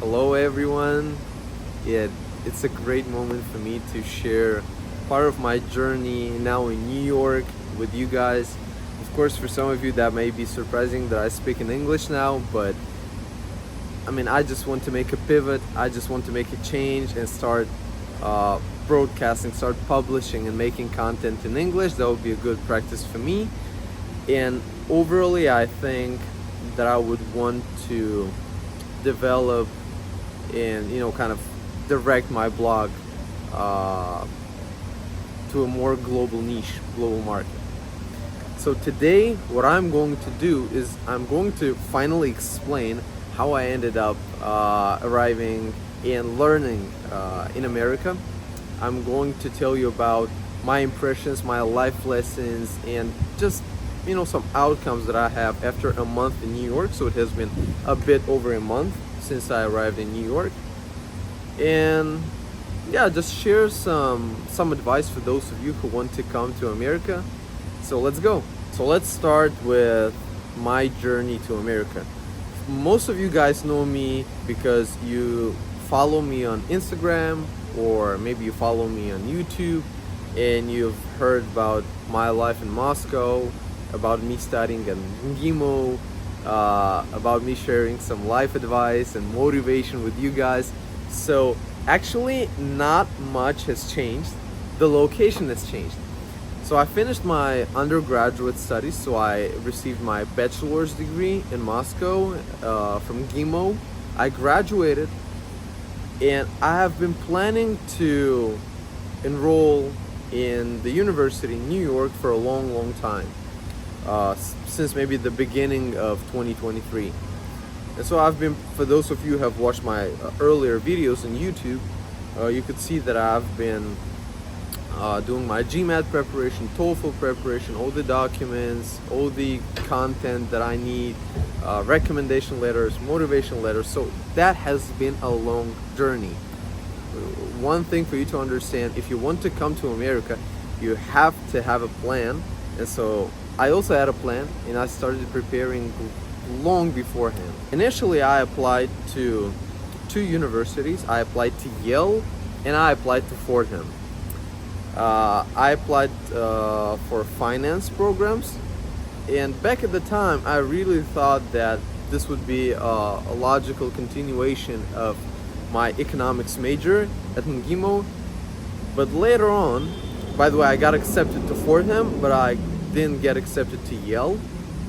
Hello, everyone. Yeah, it's a great moment for me to share part of my journey now in New York with you guys. Of course, for some of you, that may be surprising that I speak in English now, but I just want to make a pivot. I just want to make a change and start broadcasting, start publishing, and making content in English. That would be a good practice for me. And overall, I think that I would want to develop and kind of direct my blog to a more global niche, global market. So today what I'm going to do is I'm going to finally explain how I ended up arriving and learning in America. I'm going to tell you about my impressions, my life lessons, and just some outcomes that I have after a month in New York. So it has been a bit over a month since I arrived in New York, and yeah, just share some advice for those of you who want to come to America. So let's go. So let's start with my journey to America. Most of you guys know me because you follow me on Instagram, or maybe you follow me on YouTube, and you've heard about my life in Moscow, about me studying at MGIMO, about me sharing some life advice and motivation with you guys. So actually not much has changed. The location has changed. So I finished my undergraduate studies, so I received my bachelor's degree in Moscow from MGIMO. I graduated, and I have been planning to enroll in the university in New York for a long time, since maybe the beginning of 2023. And so for those of you who have watched my earlier videos on YouTube, you could see that I've been doing my GMAT preparation, TOEFL preparation, all the documents, all the content that I need, recommendation letters, motivation letters. So that has been a long journey. One thing for you to understand: if you want to come to America, you have to have a plan. And so I also had a plan, and I started preparing long beforehand. Initially, I applied to two universities. I applied to Yale, and I applied to Fordham. I applied for finance programs, and back at the time I really thought that this would be a logical continuation of my economics major at MGIMO. But later on, by the way, I got accepted to Fordham, but I didn't get accepted to Yale,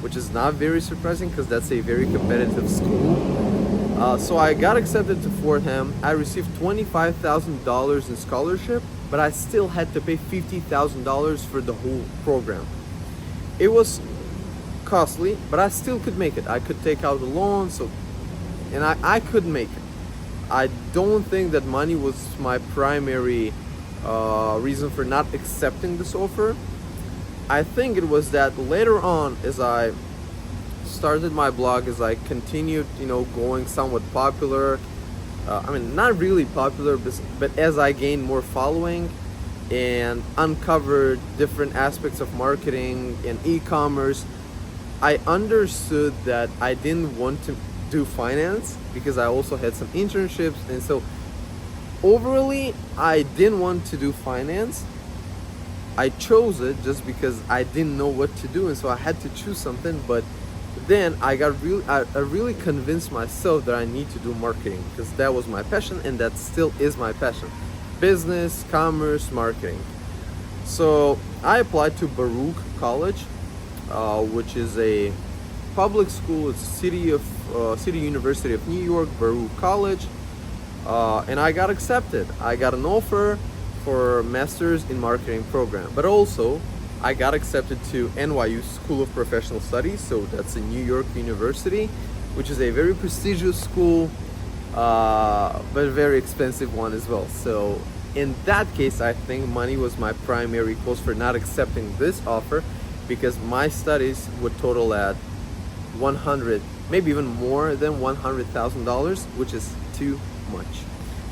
which is not very surprising because that's a very competitive school. So I got accepted to Fordham. I received $25,000 in scholarship, but I still had to pay $50,000 for the whole program. It was costly, but I still could make it. I could take out a loan, and I could make it. I don't think that money was my primary reason for not accepting this offer. I think it was that later on, as I started my blog, as I continued, going somewhat popular, not really popular, but as I gained more following and uncovered different aspects of marketing and e-commerce, I understood that I didn't want to do finance because I also had some internships. And so overall, I didn't want to do finance. I chose it just because I didn't know what to do, and so I had to choose something. But then I really convinced myself that I need to do marketing, because that was my passion, and that still is my passion: business, commerce, marketing. So I applied to Baruch College, which is a public school. It's City University of New York, Baruch College, and I got accepted. I got an offer for Master's in Marketing program, but also I got accepted to NYU School of Professional Studies. So that's a New York university, which is a very prestigious school, but a very expensive one as well. So in that case, I think money was my primary cause for not accepting this offer, because my studies would total at 100, maybe even more than $100,000, which is too much.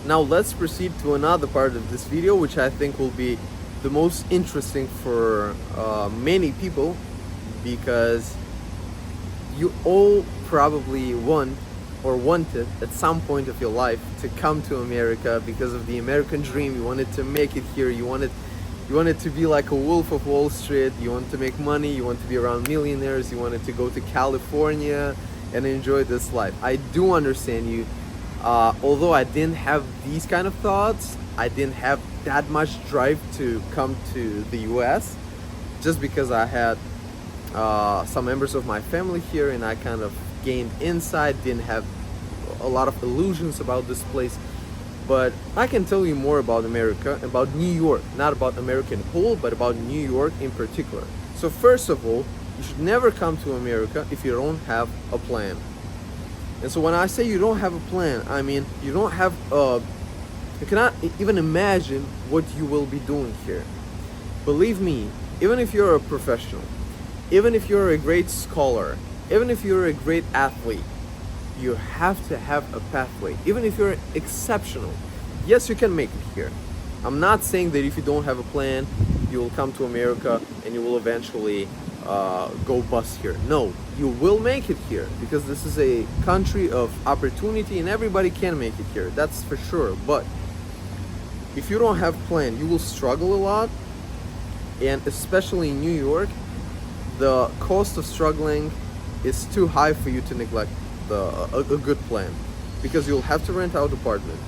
Now let's proceed to another part of this video, which I think will be the most interesting for many people, because you all probably want or wanted at some point of your life to come to America because of the American dream. You wanted to make it here. You wanted to be like a wolf of Wall Street. You want to make money. You want to be around millionaires. You wanted to go to California and enjoy this life. I do understand you. Although I didn't have these kind of thoughts, I didn't have that much drive to come to the US, just because I had some members of my family here and I kind of gained insight, didn't have a lot of illusions about this place. But I can tell you more about America, about New York, not about America in whole, but about New York in particular. So first of all, you should never come to America if you don't have a plan. And so when I say you don't have a plan, I mean you don't have you cannot even imagine what you will be doing here. Believe me, even if you're a professional, even if you're a great scholar, even if you're a great athlete, you have to have a pathway. Even if you're exceptional, yes, you can make it here. I'm not saying that if you don't have a plan, you will come to America and you will eventually go bust here. No, you will make it here because this is a country of opportunity and everybody can make it here. That's for sure. But if you don't have a plan, you will struggle a lot. And especially in New York, the cost of struggling is too high for you to neglect a good plan, because you'll have to rent out an apartment,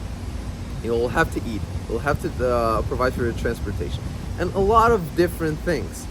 you'll have to eat, you'll have to provide for your transportation, and a lot of different things.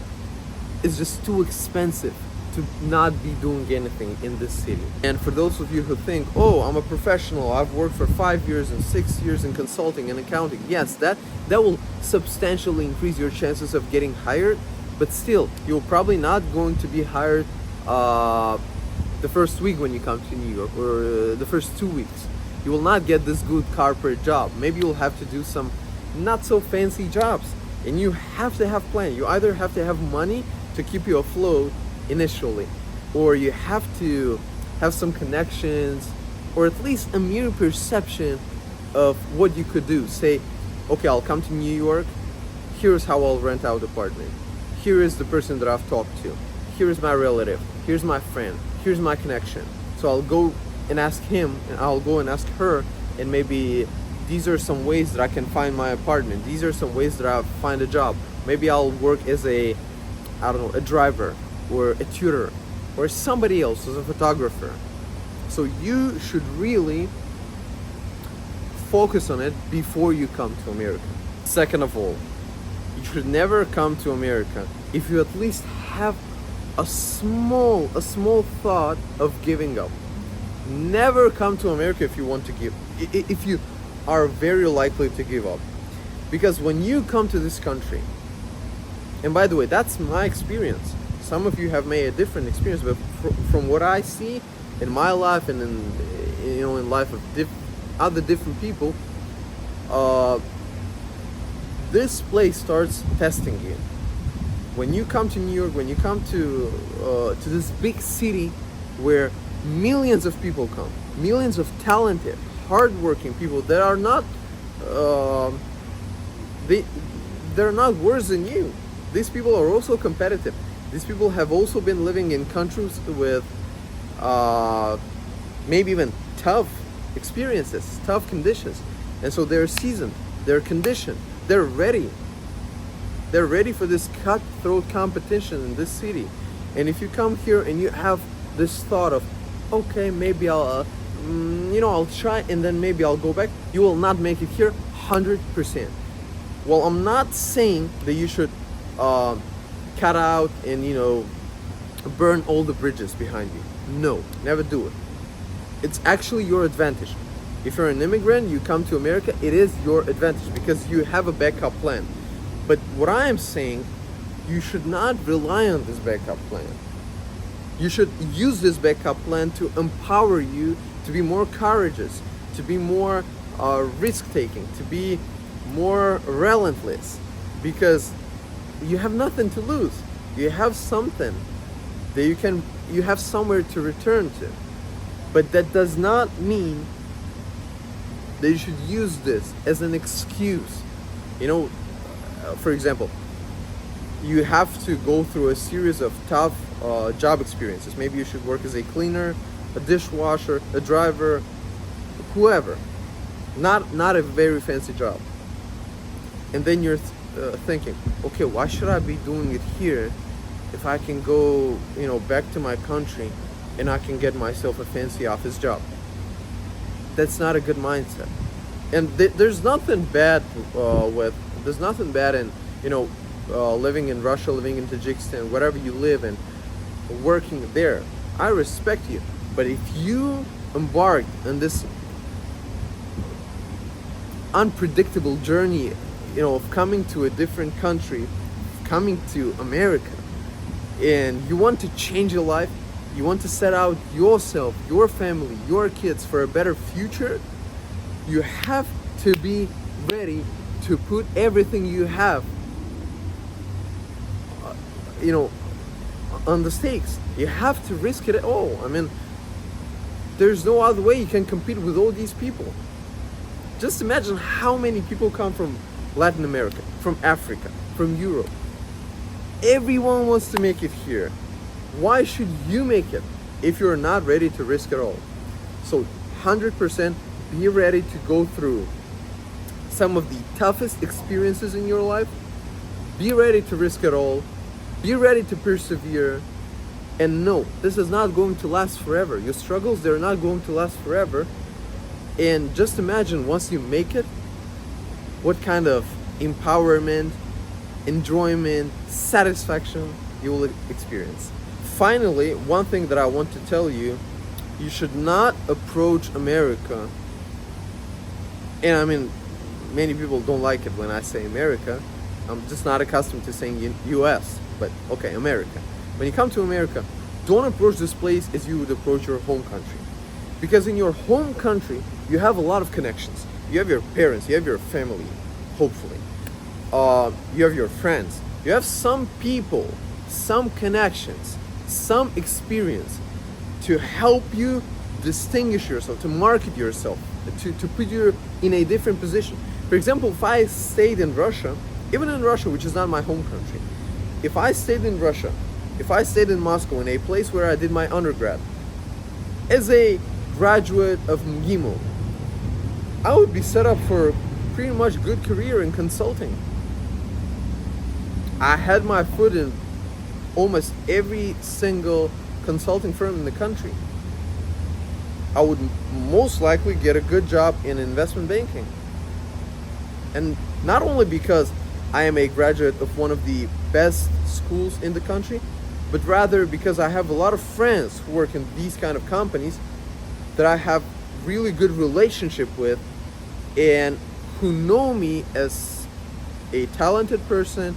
It's just too expensive to not be doing anything in this city. And for those of you who think, oh, I'm a professional, I've worked for 5 years and 6 years in consulting and accounting, yes, that will substantially increase your chances of getting hired, but still, you're probably not going to be hired the first week when you come to New York, or the first 2 weeks. You will not get this good corporate job. Maybe you'll have to do some not so fancy jobs. And you have to have plan. You either have to have money to keep you afloat initially, or you have to have some connections, or at least a mere perception of what you could do. Say, okay, I'll come to New York, here's how I'll rent out an apartment. Here is the person that I've talked to. Here is my relative. Here's my friend. Here's my connection. So I'll go and ask him, and I'll go and ask her, and maybe these are some ways that I can find my apartment. These are some ways that I'll find a job. Maybe I'll work as a driver, or a tutor, or somebody else, as a photographer. So you should really focus on it before you come to America. Second of all, you should never come to America if you at least have a small thought of giving up. Never come to America if you want to give, if you are very likely to give up. Because when you come to this country, and by the way, that's my experience. Some of you have made a different experience, but from what I see in my life and in life of other different people, this place starts testing you. When you come to New York, when you come to this big city where millions of people come, millions of talented, hardworking people that are not they're not worse than you. These people are also competitive. These people have also been living in countries with maybe even tough experiences, tough conditions, and so they're seasoned, they're conditioned, they're ready. They're ready for this cutthroat competition in this city. And if you come here and you have this thought of, okay, maybe I'll try and then maybe I'll go back, you will not make it here 100%. Well, I'm not saying that you should cut out and burn all the bridges behind you. No, never do it. It's actually your advantage. If you're an immigrant, you come to America, it is your advantage because you have a backup plan. But what I am saying, you should not rely on this backup plan. You should use this backup plan to empower you to be more courageous, to be more risk-taking, to be more relentless, because you have nothing to lose. You have something that you have somewhere to return to. But that does not mean that you should use this as an excuse. For example, you have to go through a series of tough job experiences. Maybe you should work as a cleaner, a dishwasher, a driver, whoever. Not a very fancy job. And then you're thinking, okay, why should I be doing it here if I can go, back to my country and I can get myself a fancy office job? That's not a good mindset. And there's nothing bad there's nothing bad in, living in Russia, living in Tajikistan, wherever you live and working there. I respect you. But if you embark on this unpredictable journey, of coming to a different country, coming to America, and you want to change your life, you want to set out yourself, your family, your kids for a better future, you have to be ready to put everything you have, on the stakes. You have to risk it all. I mean, there's no other way you can compete with all these people. Just imagine how many people come from Latin America, from Africa, from Europe. Everyone wants to make it here. Why should you make it if you're not ready to risk it all? So 100% be ready to go through some of the toughest experiences in your life. Be ready to risk it all. Be ready to persevere. And no, this is not going to last forever. Your struggles, they're not going to last forever. And just imagine once you make it, what kind of empowerment, enjoyment, satisfaction you will experience. Finally, one thing that I want to tell you, you should not approach America. And I mean, many people don't like it when I say America. I'm just not accustomed to saying US, but okay, America. When you come to America, don't approach this place as you would approach your home country. Because in your home country, you have a lot of connections. You have your parents, you have your family, hopefully. You have your friends. You have some people, some connections, some experience to help you distinguish yourself, to market yourself, to put you in a different position. For example, if I stayed in Russia, even in Russia, which is not my home country, if I stayed in Russia, if I stayed in Moscow, in a place where I did my undergrad, as a graduate of MGIMO, I would be set up for a pretty much good career in consulting. I had my foot in almost every single consulting firm in the country. I would most likely get a good job in investment banking. And not only because I am a graduate of one of the best schools in the country, but rather because I have a lot of friends who work in these kind of companies that I have really good relationship with and who know me as a talented person,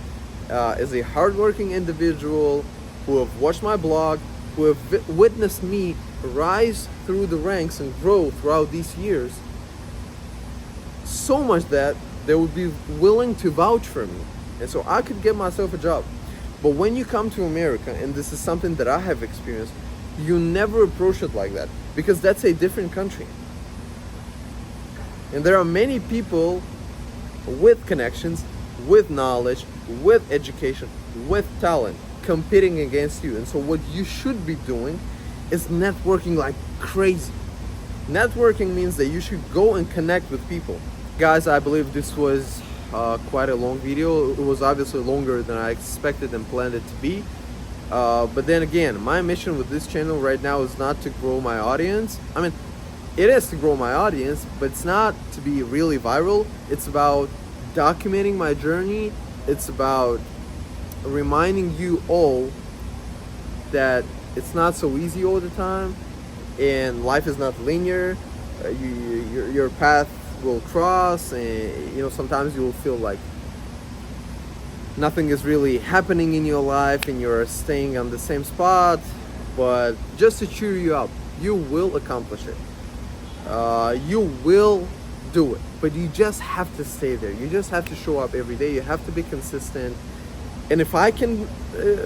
as a hardworking individual, who have watched my blog, who have witnessed me rise through the ranks and grow throughout these years, so much that they would be willing to vouch for me. And so I could get myself a job. But when you come to America, and this is something that I have experienced, you never approach it like that, because that's a different country. And there are many people with connections, with knowledge, with education, with talent competing against you. And so what you should be doing is networking like crazy. Networking means that you should go and connect with people. Guys, I believe this was quite a long video. It was obviously longer than I expected and planned it to be. But then again, my mission with this channel right now is not to grow my audience. I mean, it is to grow my audience, but it's not to be really viral. It's about documenting my journey. It's about reminding you all that it's not so easy all the time, and life is not linear. Your path will cross, and sometimes you will feel like nothing is really happening in your life and you're staying on the same spot. But just to cheer you up, you will accomplish it. You will do it, but you just have to stay there. You just have to show up every day. You have to be consistent. And if I can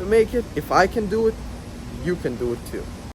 make it, if I can do it, you can do it too.